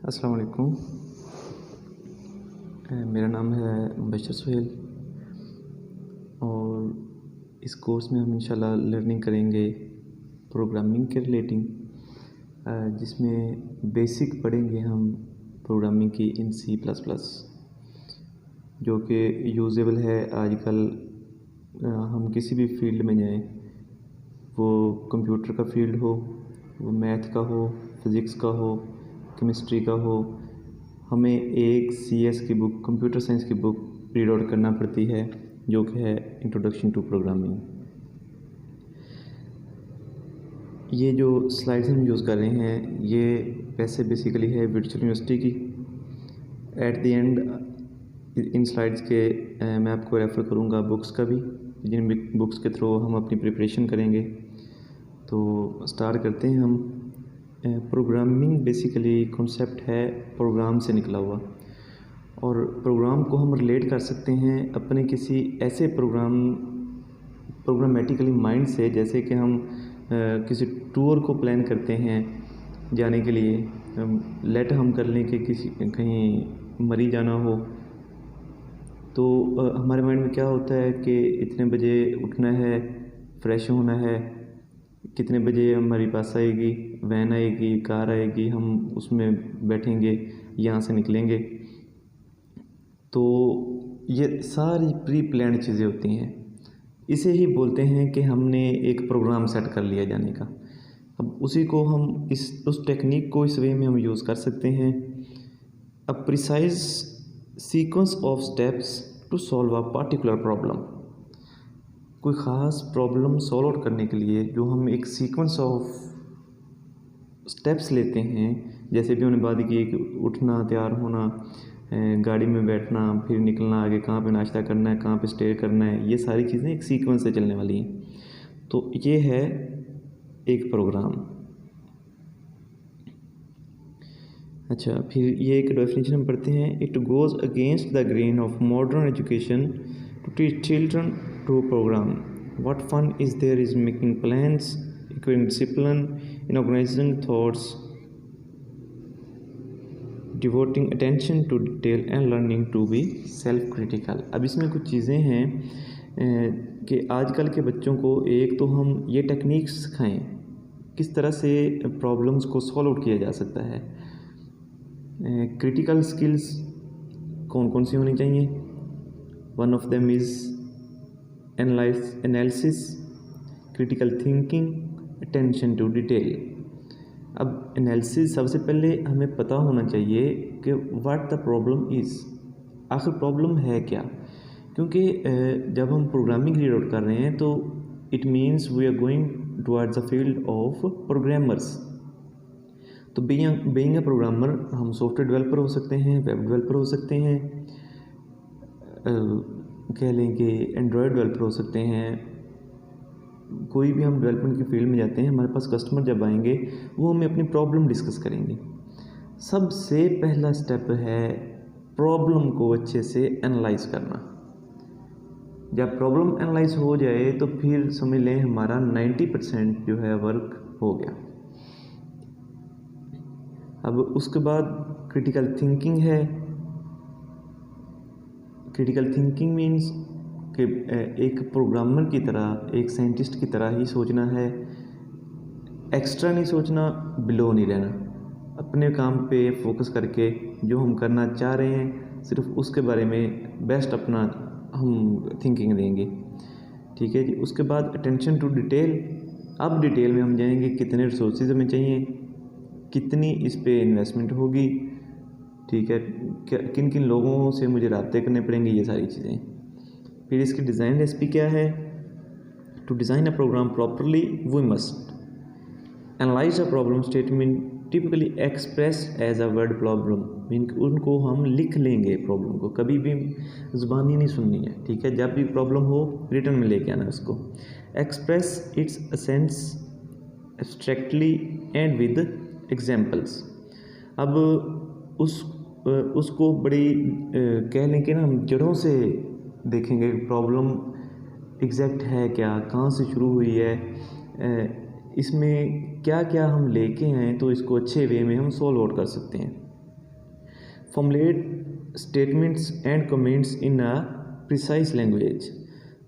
अस्सलाम वालेकुम। मेरा नाम है मुबशर सुहेल और इस कोर्स में हम इंशाल्लाह लर्निंग करेंगे प्रोग्रामिंग के रिलेटिंग, जिसमें बेसिक पढ़ेंगे हम प्रोग्रामिंग की इन C++, जो कि यूजेबल है आजकल। हम किसी भी फील्ड में जाएं, वो कंप्यूटर का फील्ड हो, वो मैथ का हो, फिज़िक्स का हो, केमिस्ट्री का हो, हमें एक CS की बुक, कंप्यूटर साइंस की बुक रीड आउट करना पड़ती है, जो कि है इंट्रोडक्शन टू प्रोग्रामिंग। ये जो स्लाइड्स हम यूज़ कर रहे हैं, ये वैसे बेसिकली है वर्चुअल यूनिवर्सिटी की। At the and in slides के मैं आपको रेफ़र करूँगा बुक्स का भी, जिन बुक्स के थ्रू हम अपनी प्रिपरेशन करेंगे। तो स्टार्ट करते हैं हम। प्रोग्रामिंग बेसिकली कॉन्सेप्ट है प्रोग्राम से निकला हुआ, और प्रोग्राम को हम रिलेट कर सकते हैं अपने किसी ऐसे प्रोग्रामेटिकली माइंड से, जैसे कि हम किसी टूर को प्लान करते हैं जाने के लिए। लेट हम कर लें कि किसी कहीं मरी जाना हो, तो हमारे माइंड में क्या होता है कि इतने बजे उठना है, फ्रेश होना है, कितने बजे हमारी बस आएगी, वैन आएगी, कार आएगी, हम उसमें बैठेंगे, यहाँ से निकलेंगे। तो ये सारी प्री प्लान्ड चीज़ें होती हैं। इसे ही बोलते हैं कि हमने एक प्रोग्राम सेट कर लिया जाने का। अब उसी को हम उस टेक्निक को इस वे में हम यूज़ कर सकते हैं। A precise sequence of steps to solve a particular problem. कोई ख़ास प्रॉब्लम सॉल्व आउट करने के लिए जो हम एक सीक्वेंस ऑफ स्टेप्स लेते हैं, जैसे भी उन्होंने बात की कि उठना, तैयार होना, गाड़ी में बैठना, फिर निकलना, आगे कहाँ पे नाश्ता करना है, कहाँ पे स्टे करना है, ये सारी चीज़ें एक सीक्वेंस से चलने वाली हैं। तो ये है एक प्रोग्राम। अच्छा, फिर ये एक डेफिनेशन हम पढ़ते हैं। It goes against the grain of modern education to teach children to program. What fun is there is making plans, acquiring discipline in organising thoughts, devoting attention to detail and learning to be self critical. अब इसमें कुछ चीज़ें हैं कि आजकल के बच्चों को एक तो हम ये टेक्निक्स सिखाएं किस तरह से प्रॉब्लम्स को सॉल्व आउट किया जा सकता है। क्रिटिकल स्किल्स कौन कौन सी होनी चाहिए? One of them is analysis, critical thinking, attention to detail. अब एनालिसिस, सबसे पहले हमें पता होना चाहिए कि व्हाट द प्रॉब्लम इज़, आखिर प्रॉब्लम है क्या। क्योंकि जब हम प्रोग्रामिंग रीड आउट कर रहे हैं तो it means we are going towards the field of programmers. तो बीइंग अ प्रोग्रामर हम सॉफ्टवेयर डेवलपर हो सकते हैं, वेब डेवलपर हो सकते हैं, कह लें कि एंड्रॉयड डेवलपर हो सकते हैं। कोई भी हम डेवलपमेंट की फील्ड में जाते हैं, हमारे पास कस्टमर जब आएंगे वो हमें अपनी प्रॉब्लम डिस्कस करेंगे। सबसे पहला स्टेप है प्रॉब्लम को अच्छे से एनालाइज करना। जब प्रॉब्लम एनालाइज हो जाए तो फिर समझ लें हमारा 90% जो है वर्क हो गया। अब उसके बाद क्रिटिकल थिंकिंग है। क्रिटिकल थिंकिंग मीन्स कि एक प्रोग्रामर की तरह, एक साइंटिस्ट की तरह ही सोचना है, एक्स्ट्रा नहीं सोचना, बिलो नहीं रहना। अपने काम पे फोकस करके जो हम करना चाह रहे हैं सिर्फ उसके बारे में बेस्ट अपना हम थिंकिंग देंगे। ठीक है जी। उसके बाद अटेंशन टू डिटेल। अब डिटेल में हम जाएंगे, कितने रिसोर्सेज हमें चाहिए, कितनी इस पे इन्वेस्टमेंट होगी, ठीक है, किन किन लोगों से मुझे राब्ते करने पड़ेंगे, ये सारी चीज़ें। फिर इसकी डिज़ाइन रेसिपी क्या है? To design a program properly we must analyse a problem statement typically express as a word problem. Mean उनको हम लिख लेंगे, प्रॉब्लम को कभी भी ज़ुबानी नहीं सुननी है। ठीक है, जब भी प्रॉब्लम हो रिटर्न में लेके आना है उसको। Express it's असेंस abstractly and with examples. अब उसको बड़ी कह लें कि ना हम जड़ों से देखेंगे प्रॉब्लम एग्जैक्ट है क्या, कहाँ से शुरू हुई है, इसमें क्या क्या हम लेके आएँ तो इसको अच्छे वे में हम सॉल्व आउट कर सकते हैं। Formulate statements and comments in a precise language.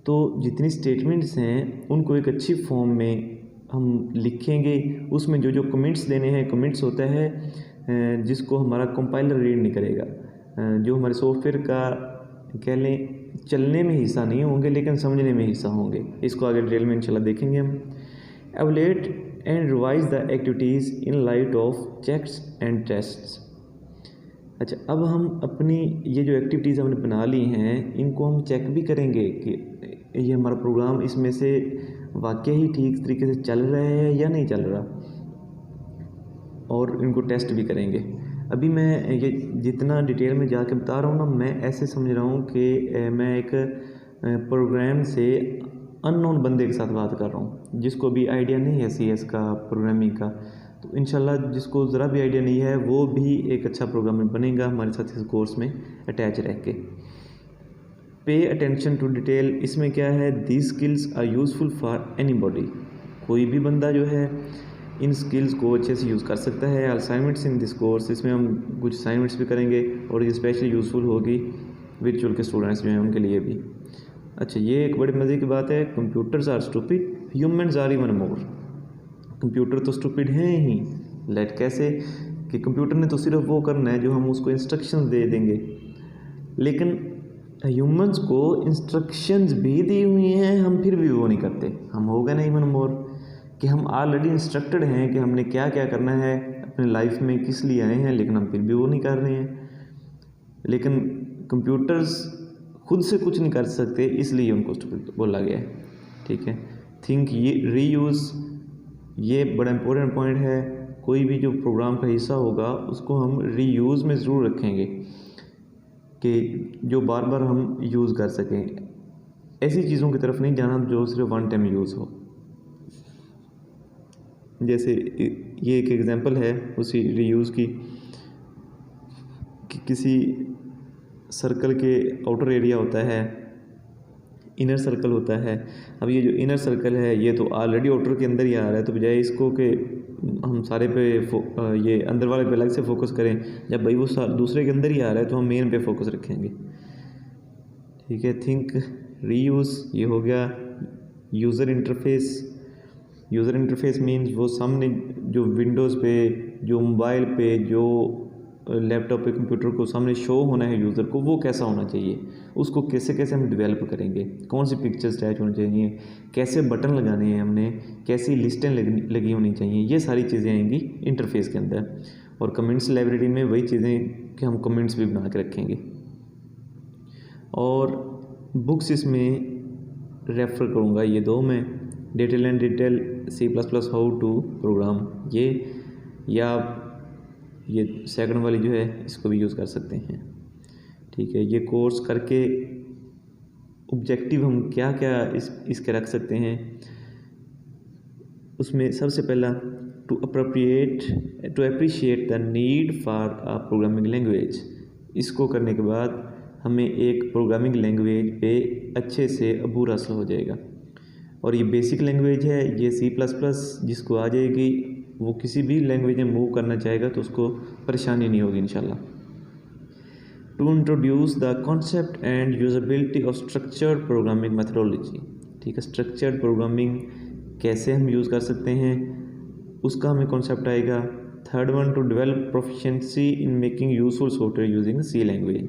तो जितनी स्टेटमेंट्स हैं उनको एक अच्छी फॉर्म में हम लिखेंगे। उसमें जो जो कमेंट्स देने हैं, कमेंट्स होता है जिसको हमारा कंपाइलर रीड नहीं करेगा, जो हमारे सॉफ्टवेयर का कह लें चलने में हिस्सा नहीं होंगे लेकिन समझने में हिस्सा होंगे। इसको आगे डिटेल में इंशाल्लाह देखेंगे हम। Evaluate and revise the activities in light of checks and tests. अच्छा, अब हम अपनी ये जो एक्टिविटीज़ हमने बना ली हैं इनको हम चेक भी करेंगे कि ये हमारा प्रोग्राम इसमें से वाकई ही ठीक तरीके से चल रहा है या नहीं चल रहा, और इनको टेस्ट भी करेंगे। अभी मैं ये जितना डिटेल में जाके बता रहा हूँ ना, मैं ऐसे समझ रहा हूँ कि मैं एक प्रोग्राम से अननोन बंदे के साथ बात कर रहा हूँ जिसको भी आइडिया नहीं है CS का, प्रोग्रामिंग का। तो इंशाल्लाह जिसको ज़रा भी आइडिया नहीं है वो भी एक अच्छा प्रोग्रामर बनेगा हमारे साथ इस कोर्स में अटैच रह के। पे अटेंशन टू डिटेल, इसमें क्या है, these skills are useful for anybody. कोई भी बंदा जो है इन स्किल्स को अच्छे से यूज़ कर सकता है। असाइनमेंट्स इन दिस कोर्स, इसमें हम कुछ असाइनमेंट्स भी करेंगे और ये स्पेशली यूज़फुल होगी वर्चुअल के स्टूडेंट्स जो हैं उनके लिए भी। अच्छा, ये एक बड़ी मज़े की बात है, computers are stupid, humans are even more. Computer तो स्टूपिड हैं ही, लेट कैसे कि कंप्यूटर ने तो सिर्फ वो करना है जो हम उसको इंस्ट्रक्शंस दे देंगे, लेकिन ह्यूमंस को इंस्ट्रक्शंस भी दी हुई हैं, हम फिर भी वो नहीं करते। हम हो गए ना इवन मोर कि हम ऑलरेडी इंस्ट्रक्टेड हैं कि हमने क्या क्या करना है अपने लाइफ में, किस लिए आए हैं, लेकिन हम फिर भी वो नहीं कर रहे हैं। लेकिन कंप्यूटर्स खुद से कुछ नहीं कर सकते, इसलिए उनको स्टूपिड बोला गया है। ठीक है, थिंक ये रीयूज़, ये बड़ा इंपॉर्टेंट पॉइंट है। कोई भी जो प्रोग्राम का हिस्सा होगा उसको हम रीयूज़ में ज़रूर रखेंगे कि जो बार बार हम यूज़ कर सकें। ऐसी चीज़ों की तरफ नहीं जाना जो सिर्फ वन टाइम यूज़ हो। जैसे ये एक एग्जांपल है उसी रीयूज़ की कि किसी सर्कल के आउटर एरिया होता है, इनर सर्कल होता है। अब ये जो इनर सर्कल है ये तो ऑलरेडी आउटर के अंदर ही आ रहा है, तो बजाय इसको कि हम सारे पे ये अंदर वाले पे अलग से फोकस करें, जब भाई वो दूसरे के अंदर ही आ रहा है तो हम मेन पे फोकस रखेंगे। ठीक है, थिंक रीयूज़ ये हो गया। User interface, user interface means वो सामने जो विंडोज़ पे, जो मोबाइल पे, जो लैपटॉप पे, कंप्यूटर को सामने शो होना है यूज़र को, वो कैसा होना चाहिए, उसको कैसे कैसे हम डेवलप करेंगे, कौन सी पिक्चर्स अटैच होनी चाहिए, कैसे बटन लगाने हैं हमने, कैसी लिस्टें लगी होनी चाहिए, ये सारी चीज़ें आएंगी इंटरफेस के अंदर। और कमेंट्स लाइब्रेरी में वही चीज़ें कि हम कमेंट्स भी बना के रखेंगे। और बुक्स इसमें रेफ़र करूँगा ये दो मैं, detail and detail C++ how to program, ये या ये सेकंड वाली जो है इसको भी यूज़ कर सकते हैं। ठीक है, ये कोर्स करके ऑब्जेक्टिव हम क्या क्या इसके रख सकते हैं, उसमें सबसे पहला to appreciate the need for a programming language. इसको करने के बाद हमें एक प्रोग्रामिंग लैंग्वेज पे अच्छे से अबूर हासिल हो जाएगा। और ये बेसिक लैंग्वेज है, ये C++ जिसको आ जाएगी वो किसी भी लैंग्वेज में मूव करना चाहेगा तो उसको परेशानी नहीं होगी इंशाल्लाह। To introduce the concept and usability of structured programming methodology. ठीक है, स्ट्रक्चर्ड प्रोग्रामिंग कैसे हम यूज़ कर सकते हैं उसका हमें कॉन्सेप्ट आएगा। Third one, to develop proficiency in making useful software using C language.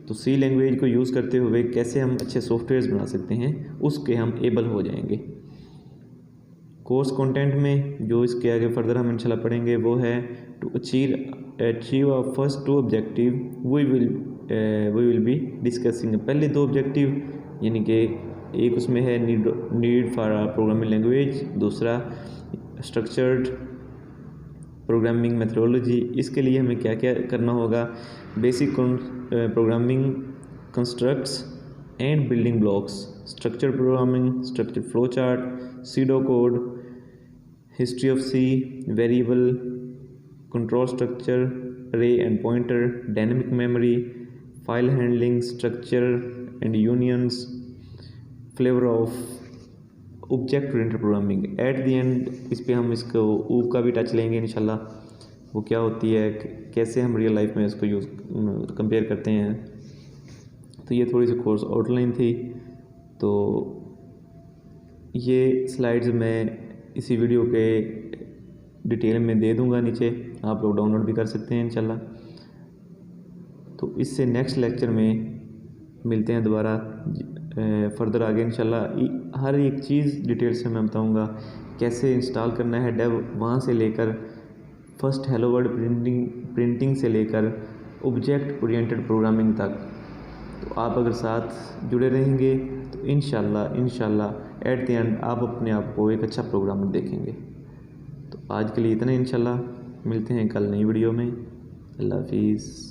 तो C लैंग्वेज को यूज़ करते हुए कैसे हम अच्छे सॉफ्टवेयर्स बना सकते हैं उसके हम एबल हो जाएंगे। कोर्स कंटेंट में जो इसके आगे फर्दर हम इंशाल्लाह पढ़ेंगे वो है to achieve a first two objective we will be discussing. पहले दो ऑब्जेक्टिव यानी कि एक उसमें है need for a programming language, दूसरा स्ट्रक्चर्ड प्रोग्रामिंग मेथडोलॉजी। इसके लिए हमें क्या क्या करना होगा, basic programming constructs and building blocks, structured programming, structured flow chart, pseudo code, history of C, variable, control structure, array and pointer, dynamic memory, file handling, structure and unions, flavour of object oriented programming. At the end इस पर हम इसको ऊ का भी touch लेंगे इंशाल्लाह, वो क्या होती है कैसे हम रियल लाइफ में इसको यूज़ कंपेयर करते हैं। तो ये थोड़ी सी कोर्स आउटलाइन थी। तो ये स्लाइड्स मैं इसी वीडियो के डिटेल में दे दूंगा नीचे, आप लोग डाउनलोड भी कर सकते हैं इंशाल्लाह। तो इससे नेक्स्ट लेक्चर में मिलते हैं दोबारा फर्दर आगे इंशाल्लाह। हर एक चीज़ डिटेल से मैं बताऊंगा, कैसे इंस्टॉल करना है डेव, वहाँ से लेकर फर्स्ट हेलो वर्ल्ड प्रिंटिंग से लेकर ऑब्जेक्ट ओरिएंटेड प्रोग्रामिंग तक। तो आप अगर साथ जुड़े रहेंगे तो इंशाल्लाह एट द एंड आप अपने आप को एक अच्छा प्रोग्रामर देखेंगे। तो आज के लिए इतना, इंशाल्लाह मिलते हैं कल नई वीडियो में। अल्लाह हाफिज़।